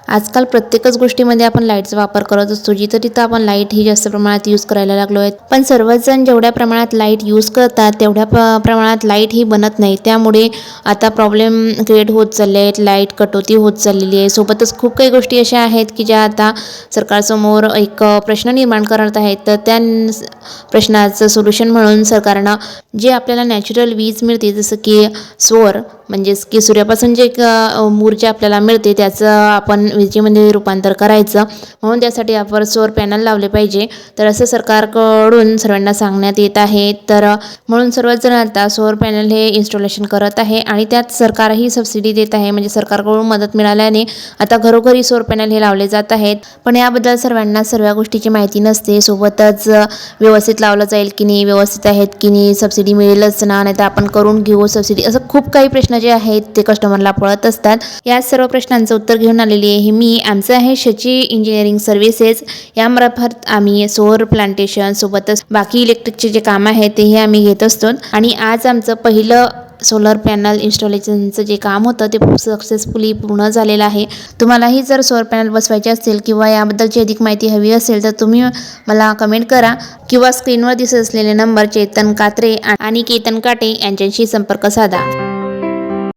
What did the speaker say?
आजकाल प्रत्येकच गोष्टीमध्ये आपण लाईटचा वापर करत असतो. जिथं तिथं आपण लाईट ही जास्त प्रमाणात यूज करायला लागलो आहेत. पण सर्वच जण जेवढ्या प्रमाणात लाईट यूज करतात तेवढ्या प्रमाणात लाईट ही बनत नाही. त्यामुळे आता प्रॉब्लेम क्रिएट होत चालले आहेत. लाईट कटौती होत चाललेली आहे. सोबतच खूप काही गोष्टी अशा आहेत की ज्या आता सरकारसमोर एक प्रश्न निर्माण करत आहेत. तर त्या प्रश्नाचं सोल्युशन म्हणून सरकारनं जे आपल्याला नॅचरल वीज मिळते, जसं की सौर म्हणजेच की सूर्यापासून जे ऊर्जा आपल्याला मिळते त्याचं आपण विजेमध्ये रूपांतर करायचं, म्हणून त्यासाठी आपण सौर पॅनल लावले पाहिजे. तर असं सरकारकडून सर्वांना सांगण्यात येत आहे. तर म्हणून सर्वच जण आता सौर पॅनल हे इन्स्टॉलेशन करत आहे आणि त्यात सरकारही सबसिडी देत आहे. म्हणजे सरकारकडून मदत मिळाल्याने आता घरोघरी सौर पॅनल हे लावले जात आहेत. पण याबद्दल सर्वांना सर्व गोष्टीची माहिती नसते. सोबतच व्यवस्थित लावलं जाईल की नाही, व्यवस्थित आहेत की नाही, सबसिडी मिळेलच ना, नाही तर आपण करून घेऊ सबसिडी, असं खूप काही प्रश्न जे आहेत ते कस्टमरला पळत असतात. या सर्व प्रश्नांचं उत्तर घेऊन आलेली आहे मी. आमचं आहे शची इंजिनिअरिंग सर्व्हिसेस. यामार्फत आम्ही सौर प्लांटेशन सोबतच बाकी इलेक्ट्रिकचे जे काम आहे तेही आम्ही घेत असतो. आणि आज आमचं पहिलं सोलर पॅनल इन्स्टॉलेशनचं जे काम होतं ते खूप सक्सेसफुली पूर्ण झालेलं आहे. तुम्हालाही जर सोलर पॅनल बसवायचे असेल किंवा याबद्दलची अधिक माहिती हवी असेल तर तुम्ही मला कमेंट करा किंवा स्क्रीनवर दिसत असलेले नंबर चेतन कात्रे आणि केतन काटे यांच्याशी संपर्क साधा.